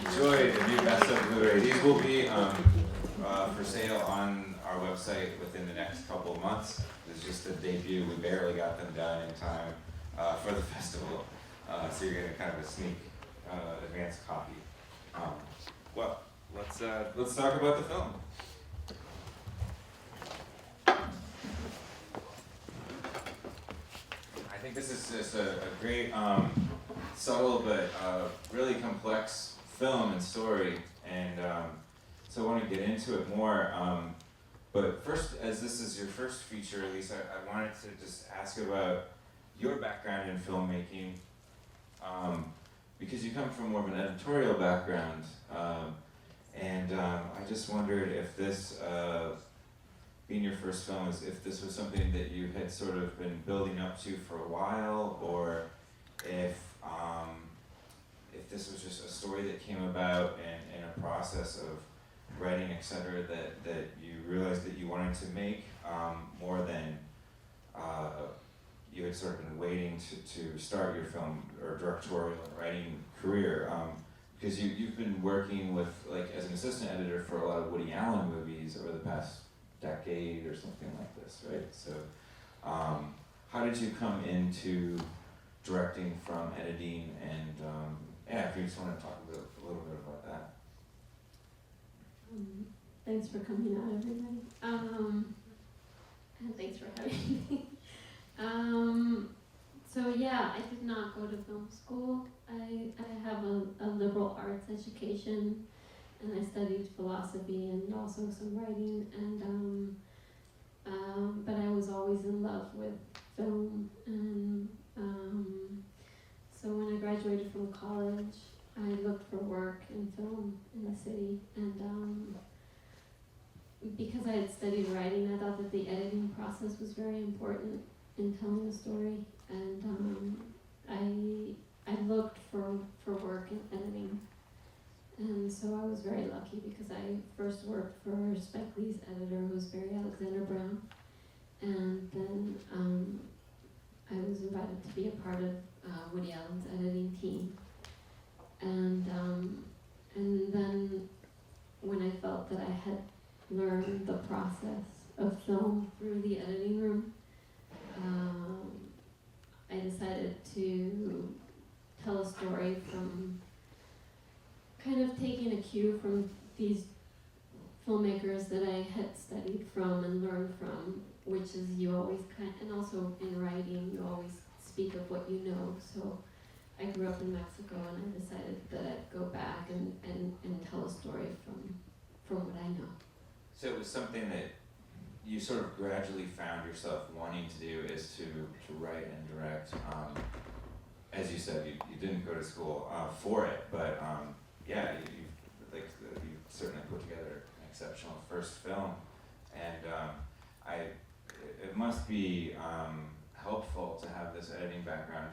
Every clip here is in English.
enjoy the new Best of Blu-ray. These will be for sale on our website within the next couple of months. This is just a debut. We barely got them done in time for the festival. So you're getting kind of a sneak advanced copy. Well, let's talk about the film. I think this is just a great, subtle but really complex film and story, and so I want to get into it more. But first, as this is your first feature, Elise, I wanted to just ask about your background in filmmaking, because you come from more of an editorial background, and I just wondered if this, being your first film, if this was something that you had sort of been building up to for a while, or if this was just a story that came about in a process of writing, etc., that you realized that you wanted to make, more than you had sort of been waiting to start your film or directorial and writing career, because you've been working with, like, as an assistant editor for a lot of Woody Allen movies over the past decade or something like this, right? So how did you come into directing from editing, and if you just want to talk a little bit about that. Thanks for coming out, everybody. And thanks for having me. So yeah, I did not go to film school. I have a liberal arts education, and I studied philosophy and also some writing, and but I was always in love with film, and so when I graduated from college, I looked for work in film in the city, and because I had studied writing, I thought that the editing process was very important in telling a story, and I looked for work in editing, and so I was very lucky because I first worked for Spike Lee's editor, who was Barry Alexander Brown, and then I was invited to be a part of Woody Allen's editing team, and then when I felt that I had learned the process of film through the editing room, I decided to tell a story from kind of taking a cue from these filmmakers that I had studied from and learned from, which is you always and also in writing, you always speak of what you know. So I grew up in Mexico, and I decided that I'd go back and tell a story from what I know. So it was something that you sort of gradually found yourself wanting to do, is to write and direct. As you said, you didn't go to school for it, but you certainly put together an exceptional first film, and it must be helpful to have this editing background,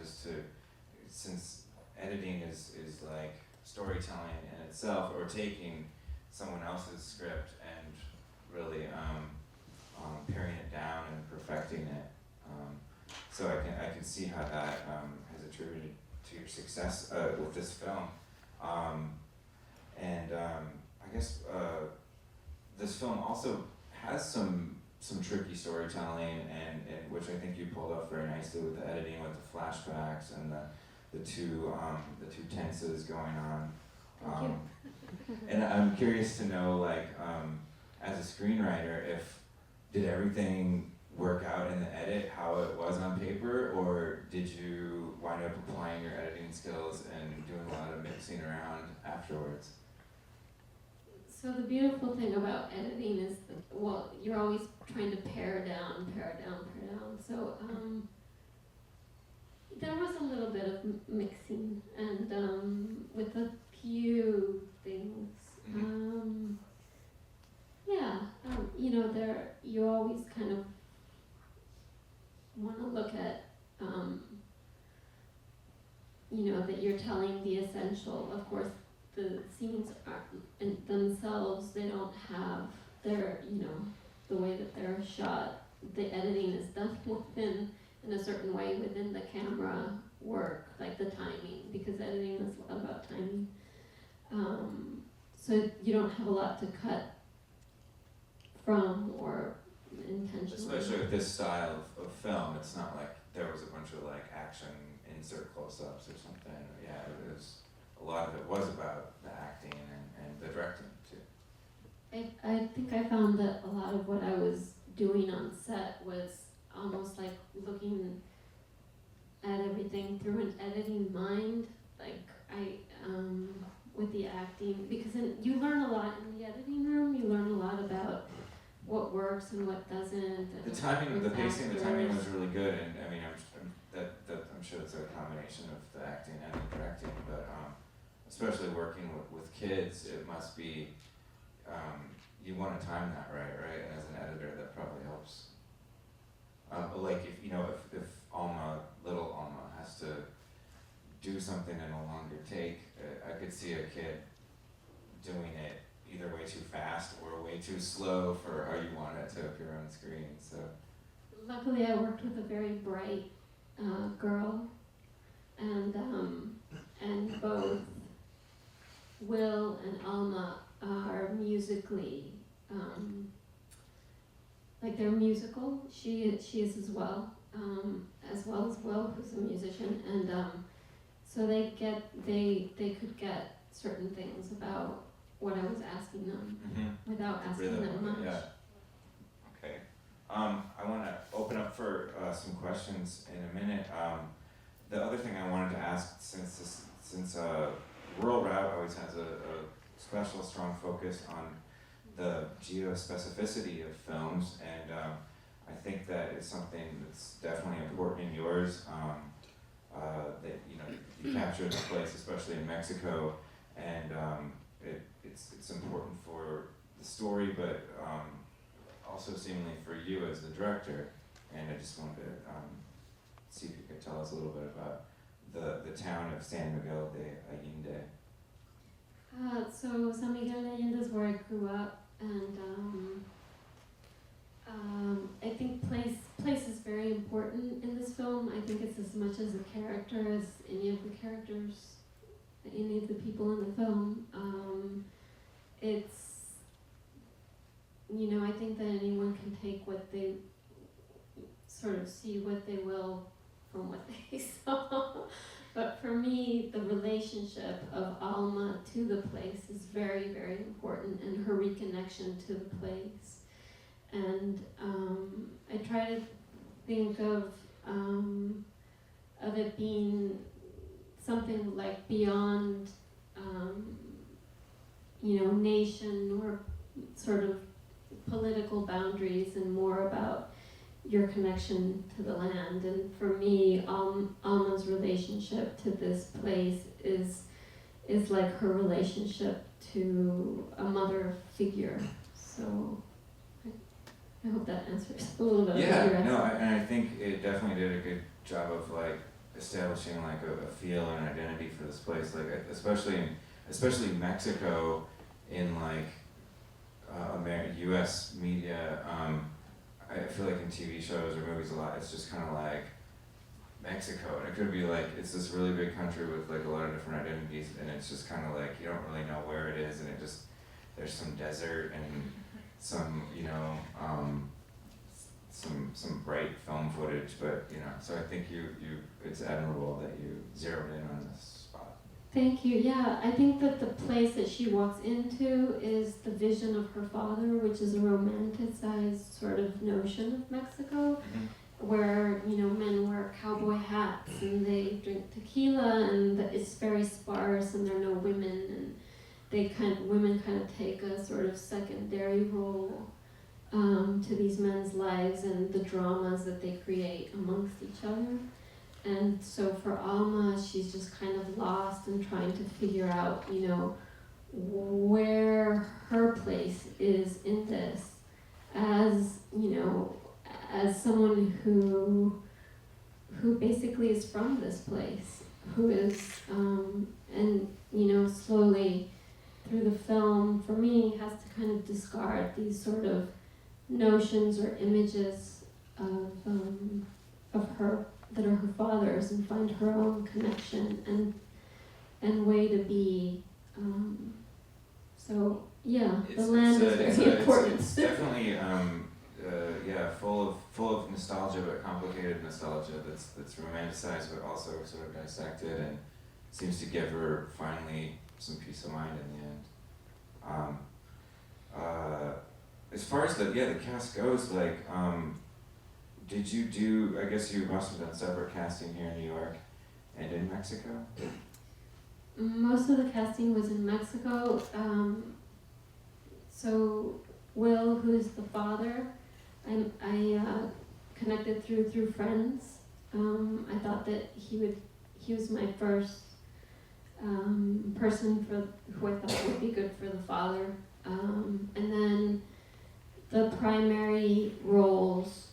since editing is like storytelling in itself, or taking someone else's script and really paring it down and perfecting it. So I can see how that has attributed to your success with this film. I guess this film also has some tricky storytelling, and which I think you pulled off very nicely with the editing, with the flashbacks and the two tenses going on. Thank you. And I'm curious to know, like, as a screenwriter, did everything work out in the edit how it was on paper, or did you wind up applying your editing skills and doing a lot of mixing around afterwards? So the beautiful thing about editing is that, you're always trying to pare down. So there was a little bit of mixing, and with a few things. Mm-hmm. You always kind of want to look at, that you're telling the essential. Of course, the scenes are in themselves, they don't have their, the way that they're shot. The editing is done in a certain way within the camera work, like the timing, because editing is a lot about timing. so you don't have a lot to cut from or intentionally. Especially with this style of film, it's not like there was a bunch of like action insert close-ups or something. Yeah, it was, a lot of it was about the acting and the directing too. I think I found that a lot of what I was doing on set was almost like looking at everything through an editing mind. Like with the acting, because you learn a lot in the editing room. You learn a lot about what works and what doesn't. And The timing, the pacing, the actors. timing was really good, and I mean, I'm sure it's a combination of the acting and the directing, but especially working with kids, it must be, you want to time that right? And as an editor, that probably helps. Like if Alma, little Alma, has to do something in a longer take, I could see a kid doing it either way too fast or way too slow for how you want it to appear on screen. So luckily, I worked with a very bright girl, and both Will and Alma are musically, like they're musical. She is as well as Will, who's a musician, and so they could get certain things about what I was asking them without asking them much. Yeah. Okay. I want to open up for some questions in a minute. The other thing I wanted to ask, since Rural Route always has a special strong focus on the geospecificity of films, and I think that is something that's definitely important in yours. That you captured the place, especially in Mexico, and it's important for the story, but also seemingly for you as the director. And I just wanted to see if you could tell us a little bit about the town of San Miguel de Allende. So San Miguel de Allende is where I grew up, and I think place is very important in this film. I think it's as much as a character as any of the characters, any of the people in the film. It's, I think that anyone can take what they sort of see what they will from what they saw. But for me, the relationship of Alma to the place is very, very important, and her reconnection to the place. And I try to think of it being something like beyond, nation or sort of political boundaries, and more about your connection to the land. And for me, Alma's relationship to this place is like her relationship to a mother figure. So I hope that answers a little bit. Yeah, no, and I think it definitely did a good job of like establishing like a feel and identity for this place, like especially Mexico in like U.S. media. I feel like in TV shows or movies a lot, it's just kind of like Mexico, and it could be like it's this really big country with like a lot of different identities, and it's just kind of like you don't really know where it is, and it just there's some desert and some some bright film footage, but so I think you it's admirable that you zeroed in on this spot. Thank you. Yeah, I think that the place that she walks into is the vision of her father, which is a romanticized sort of notion of Mexico, where men wear cowboy hats and they drink tequila, and it's very sparse, and there are no women, and women kind of take a sort of secondary role to these men's lives and the dramas that they create amongst each other. And so for Alma, she's just kind of lost and trying to figure out, where her place is in this, as as someone who basically is from this place, who is, and slowly through the film, for me, has to kind of discard these sort of notions or images of her that are her father's, and find her own connection and way to be So yeah, the It's- land it's, is very important. It's definitely full of nostalgia, but complicated nostalgia that's romanticized but also sort of dissected, and seems to give her finally some peace of mind in the end. As far as the cast goes, like, did you do? I guess you must have done separate casting here in New York and in Mexico. Most of the casting was in Mexico. So Will, who's the father, I connected through friends. I thought that he was my first person who I thought would be good for the father. And then the primary roles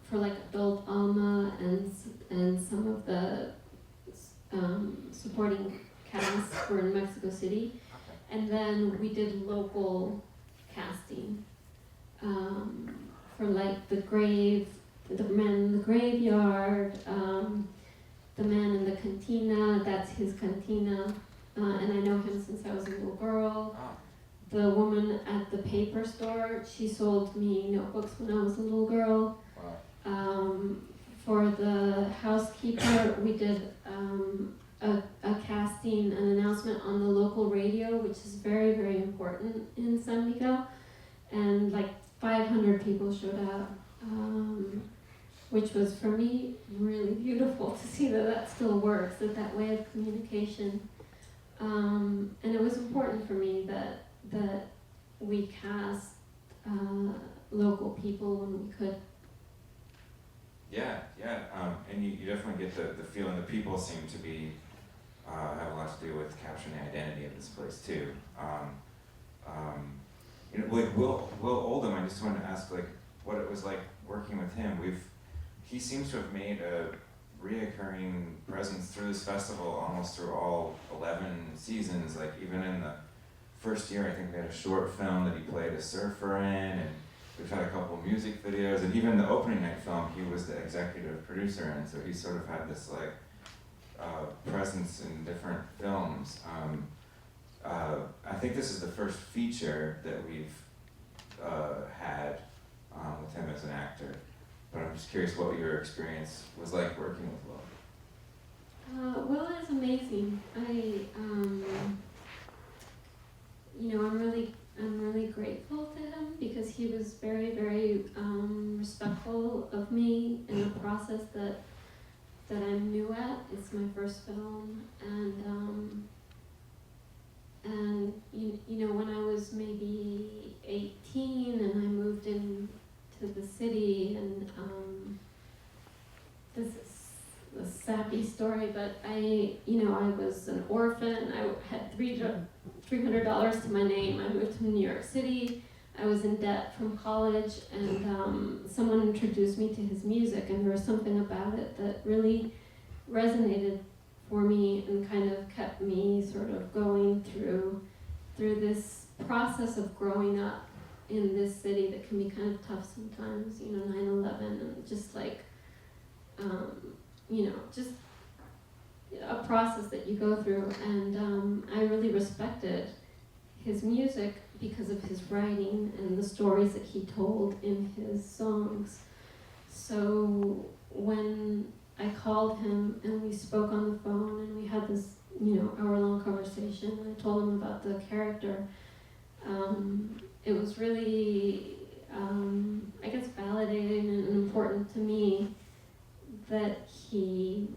for like adult Alma and some of the supporting casts were in Mexico City, and then we did local casting for like the man in the graveyard, the man in the cantina. That's his cantina, and I know him since I was a little girl. The woman at the paper store, she sold me notebooks when I was a little girl. For the housekeeper, we did a casting, an announcement on the local radio, which is very, very important in San Miguel. And like 500 people showed up, which was for me really beautiful to see that still works, that way of communication. And it was important for me that we cast local people when we could. Yeah, and you definitely get the feeling the people seem to be have a lot to do with capturing the identity of this place too. Like Will Oldham, I just wanted to ask like what it was like working with him. He seems to have made a reoccurring presence through this festival almost through all 11 seasons. Like even in the first year, I think we had a short film that he played a surfer in, and we've had a couple music videos, and even the opening night film, he was the executive producer in, so he sort of had this like presence in different films. I think this is the first feature that we've had with him as an actor, but I'm just curious what your experience was like working with Will. Will is amazing. I'm really grateful to him because he was very, very respectful of me in a process that I'm new at. It's my first film, and when I was maybe 18 and I moved into the city, and this is a sappy story, but I was an orphan. I had $300 to my name. I moved to New York City. I was in debt from college, and someone introduced me to his music, and there was something about it that really resonated for me and kind of kept me sort of going through this process of growing up in this city that can be kind of tough sometimes, 9/11, and just like, just a process that you go through. And I really respected his music because of his writing and the stories that he told in his songs. So when I called him and we spoke on the phone and we had this, hour-long conversation, and I told him about the character, it was really, I guess, validating and important to me that he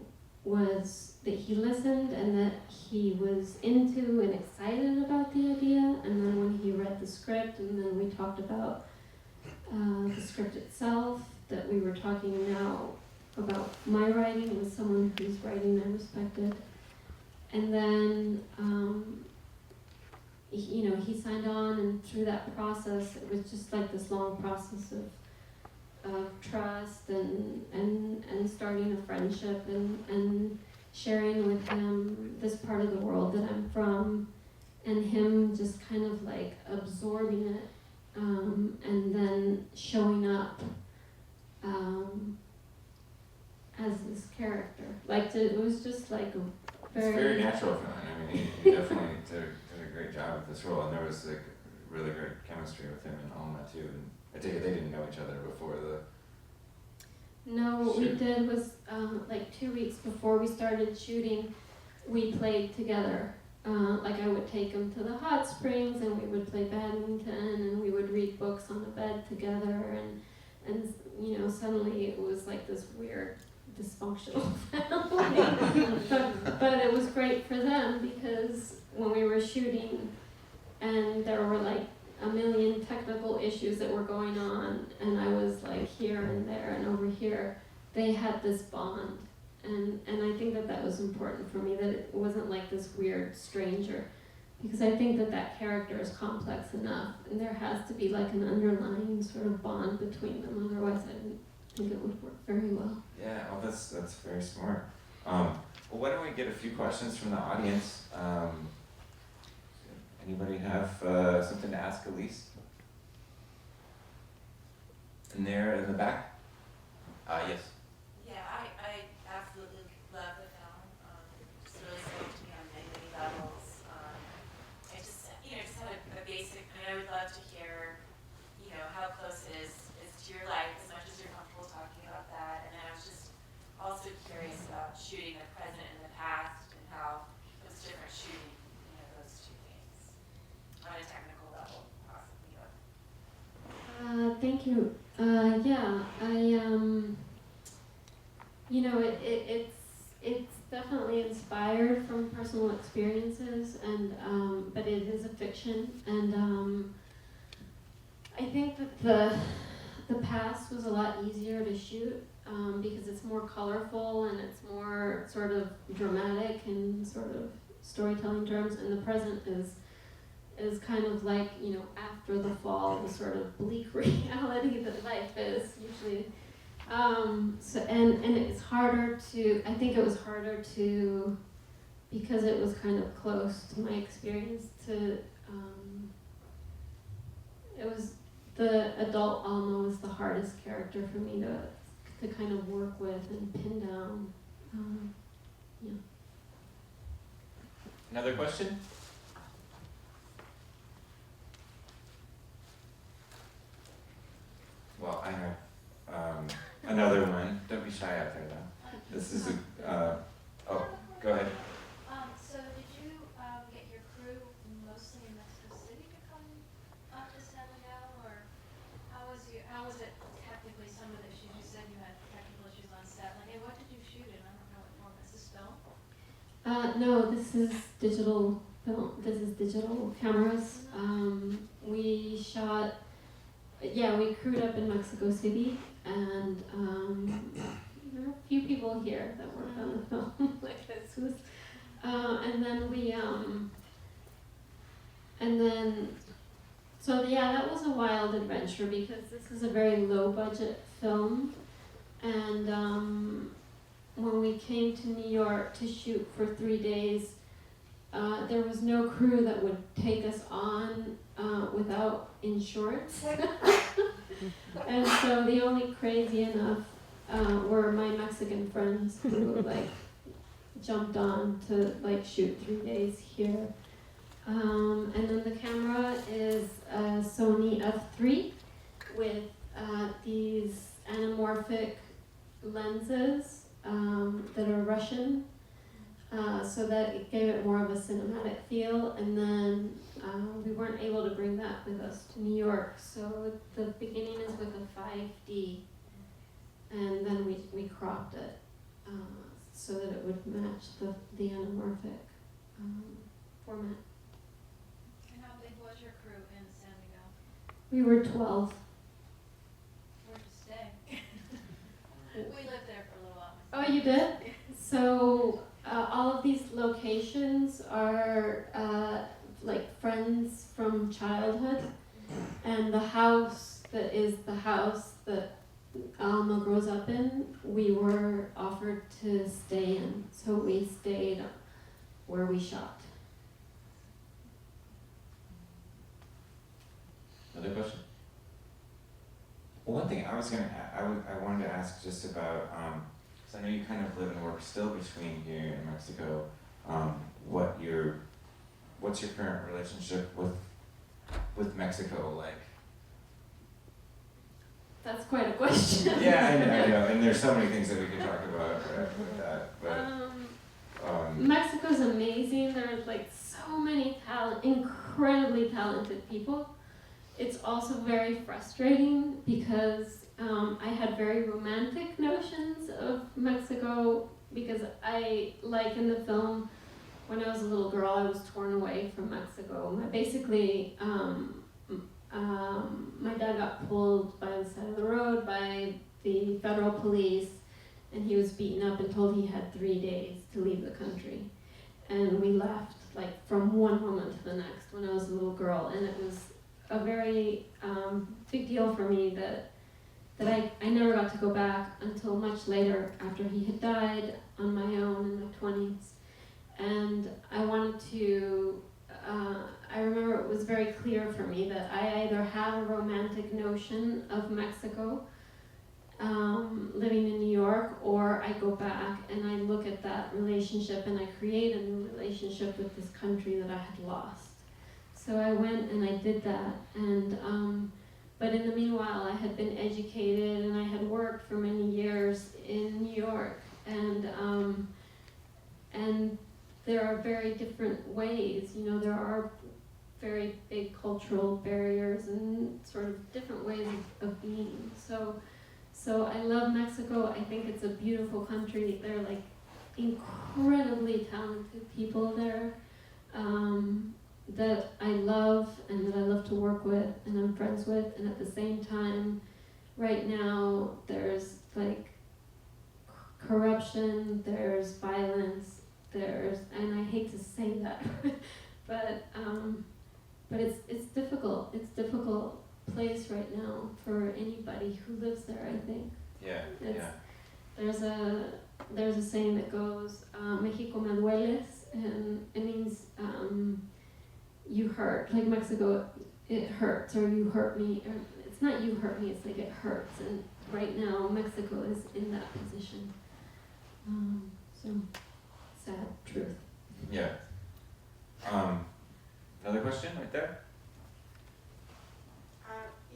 listened and that he was into and excited about the idea. And then when he read the script, and then we talked about the script itself, that we were talking now about my writing with someone whose writing I respected. And then, he signed on, and through that process, it was just like this long process of trust and starting a friendship and sharing with him this part of the world that I'm from, and him just kind of like absorbing it, and then showing up as this character. Like it was just like It's very natural for him. I mean, mean, he definitely did a great job with this role, and there was like really great chemistry with him and Alma too. And I take it they didn't know each other before the. No, what we Shoot. did was like 2 weeks before we started shooting, we played together. Like I would take him to the hot springs, and we would play badminton, and we would read books on the bed together, and you know, suddenly it was like this weird dysfunctional family. but it was great for them because when we were shooting, and there were like a million technical issues that were going on, and I was like here and there and over here, they had this bond. And I think that was important for me, that it wasn't like this weird stranger, because I think that character is complex enough, and there has to be like an underlying sort of bond between them, otherwise I didn't think it would work very well. Yeah, well, that's very smart. Well, why don't we get a few questions from the audience? Anybody have something to ask Elise? And there in the back? Yes. Yeah, I absolutely love the film. Just really spoke to me on many, many levels. I just, just had a basic, I would love to hear, how close it is to your life, as much as you're comfortable talking about that. And then I was just also curious about shooting the present and the past, and how it was different shooting, those two things on a technical level, possibly. Thank you. Yeah, it's definitely inspired from personal experiences, and but it is a fiction, and I think that the past was a lot easier to shoot because it's more colorful and it's more sort of dramatic in sort of storytelling terms, and the present is kind of like, after the fall, the sort of bleak reality that life is usually. So it's harder to, I think it was harder to, because it was kind of close to my experience, to, it was, the adult Alma was the hardest character for me to kind of work with and pin down. Yeah. Another question? Well, I have another one. Don't be shy out there, though. This is oh, go ahead. So did you get your crew mostly in Mexico City to come up to San Miguel, or how was it technically? Some of the issues you said you had technical issues on set. Like, hey, what did you shoot in? I don't know what format. Is this film? No, this is digital film. This is digital cameras. We shot. Yeah, we crewed up in Mexico City, and there are a few people here that worked on the film. Like this was, so yeah, that was a wild adventure because this is a very low budget film, and when we came to New York to shoot for 3 days, there was no crew that would take us on without insurance. And so the only crazy enough were my Mexican friends who like jumped on to like shoot 3 days here. And then the camera is a Sony F3 with these anamorphic lenses that are Russian. So that it gave it more of a cinematic feel, and then we weren't able to bring that with us to New York, so the beginning is with a 5D, and then we cropped it so that it would match the anamorphic format. And how big was your crew in San Miguel? We were 12. Where'd you stay? We lived there for a little while. Oh, you did? So all of these locations are like friends from childhood, and the house that is the house that Alma grows up in, we were offered to stay in, so we stayed where we shot. Another question? Well, one thing I was gonna, I wanted to ask just about, because I know you kind of live and work still between here and Mexico, what your what's your current relationship with Mexico like? That's quite a question. Yeah, I know, and there's so many things that we could talk about with that, but Mexico's amazing. There's like so many incredibly talented people. It's also very frustrating because I had very romantic notions of Mexico because I, like in the film, when I was a little girl, I was torn away from Mexico. My dad got pulled by the side of the road by the federal police, and he was beaten up and told he had 3 days to leave the country. And we left like from one moment to the next when I was a little girl, and it was a very big deal for me that I never got to go back until much later after he had died on my own in my 20s. And I wanted to, I remember it was very clear for me that I either have a romantic notion of Mexico, living in New York, or I go back and I look at that relationship and I create a new relationship with this country that I had lost. So I went and I did that, and but in the meanwhile I had been educated and I had worked for many years in New York, and there are very different ways, there are very big cultural barriers and sort of different ways of being. So I love Mexico. I think it's a beautiful country. There are like incredibly talented people there that I love and that I love to work with and I'm friends with. And at the same time, right now, there's like corruption, there's violence, and I hate to say that, but it's difficult. It's a difficult place right now for anybody who lives there, I think. yeah. There's a saying that goes, Mexico me dueles, and it means you hurt. Like Mexico, it hurts, or you hurt me. Or it's not you hurt me, it's like it hurts. And right now, Mexico is in that position. So, sad truth. Yeah. Another question right there?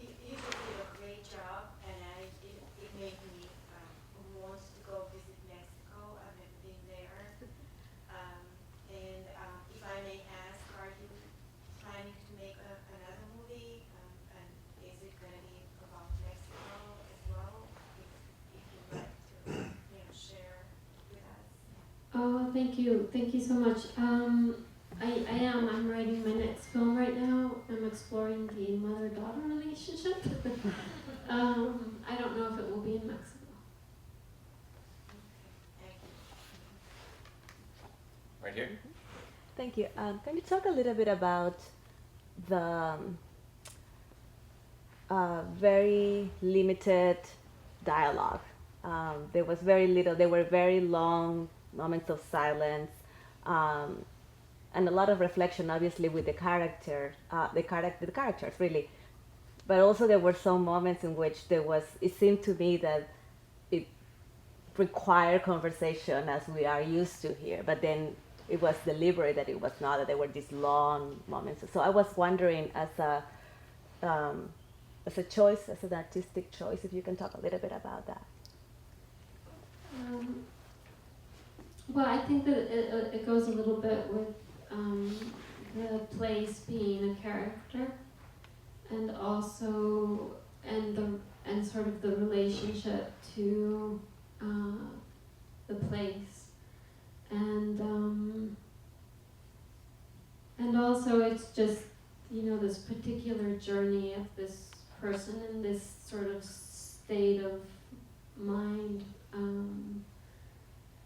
You did a great job, and it made me want to go visit Mexico. I've never been there. And if I may ask, are you planning to make another movie? And is it going to be about Mexico as well? If you'd like to, share with us. Oh, thank you. Thank you so much. I'm writing my next film right now. I'm exploring the mother-daughter relationship. I don't know if it will be in Mexico. Thank you. Right here? Thank you. Can you talk a little bit about the very limited dialogue? There was very little. There were very long moments of silence, and a lot of reflection, obviously, with the characters really. But also there were some moments in which it seemed to me that it required conversation as we are used to here. But then it was deliberate that it was not, that there were these long moments. So I was wondering, as a choice, as an artistic choice, if you can talk a little bit about that. Well, I think that it goes a little bit with the place being a character, and also and sort of the relationship to the place, and also it's just this particular journey of this person in this sort of state of mind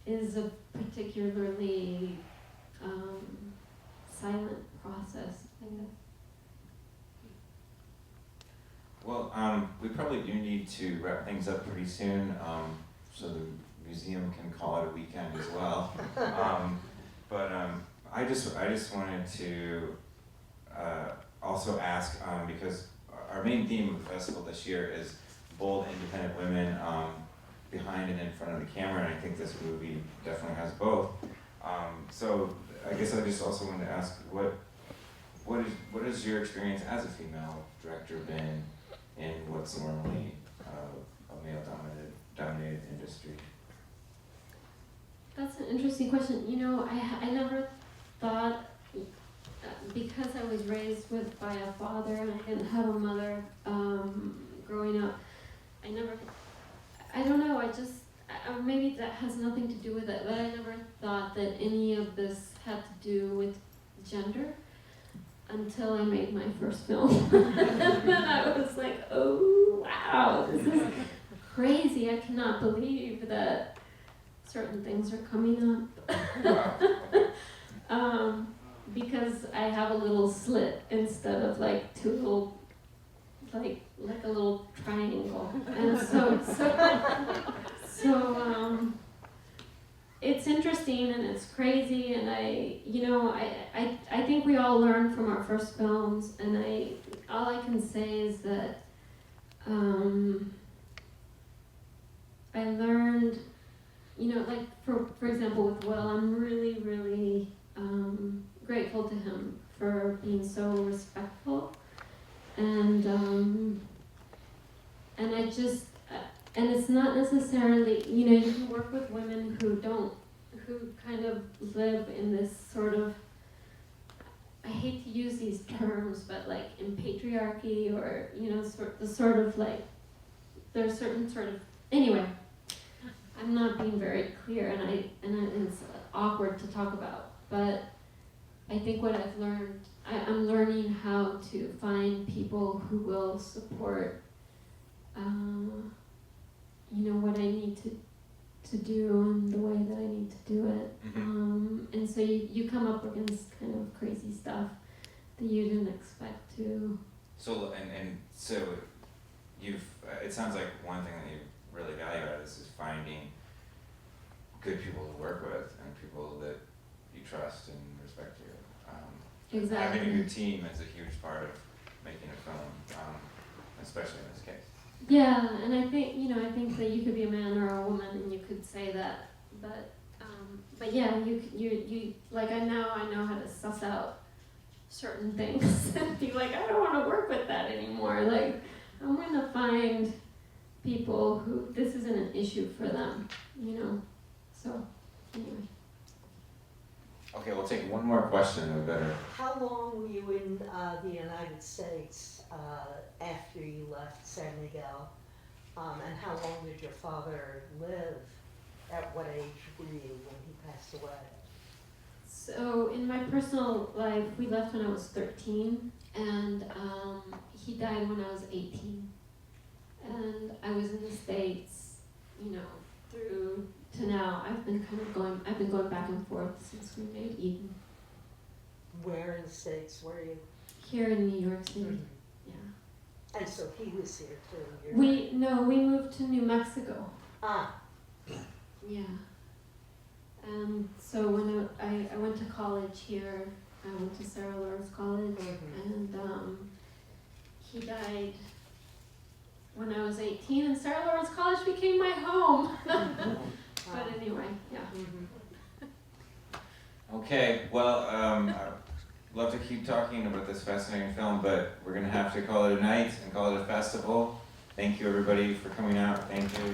is a particularly silent process, I guess. Well, we probably do need to wrap things up pretty soon, so the museum can call it a weekend as well. But I just wanted to also ask, because our main theme of the festival this year is bold, independent women behind and in front of the camera, and I think this movie definitely has both. So I guess I just also wanted to ask, what what has your experience as a female director been in what's normally a male-dominated industry? That's an interesting question. You know, I never thought, because I was raised by a father and I didn't have a mother growing up, I don't know, maybe that has nothing to do with it, but I never thought that any of this had to do with gender until I made my first film. And then I was like, oh wow, this is crazy. I cannot believe that certain things are coming up. Because I have a little slit instead of like two little, like a little triangle. And so it's interesting and it's crazy, and I think we all learn from our first films, and all I can say is that I learned, like for example with Will, I'm really, really grateful to him for being so respectful, and I just, and it's not necessarily, you can work with women who kind of live in this sort of, I hate to use these terms, but like in patriarchy, or, there's certain sort of, anyway, I'm not being very clear, and it's awkward to talk about, but I think what I've learned, I'm learning how to find people who will support, what I need to do and the way that I need to do it. And so you come up against kind of crazy stuff that you didn't expect to. So you've, it sounds like one thing that you really value out of this is finding good people to work with and people that you trust and respect you. Exactly. Having a good team is a huge part of making a film, especially in this case. Yeah, and I think that you could be a man or a woman and you could say that, but yeah, you like I know how to suss out certain things and be like, I don't want to work with that anymore. Like, I'm gonna find people who this isn't an issue for them, So anyway. Okay, we'll take one more question and we better. How long were you in the United States after you left San Miguel? And how long did your father live? At what age were you when he passed away? So in my personal life, we left when I was 13, and he died when I was 18. And I was in the States, through to now. I've been going back and forth since we made Eden. Where in the States were you? Here in New York City. Mhm. Yeah. And so he was here too? We moved to New Mexico. Ah. Yeah. And so when I went to college here, I went to Sarah Lawrence College, and he died when I was 18, and Sarah Lawrence College became my home. But anyway, yeah. Okay, well, I'd love to keep talking about this fascinating film, but we're going to have to call it a night and call it a festival. Thank you, everybody, for coming out. Thank you.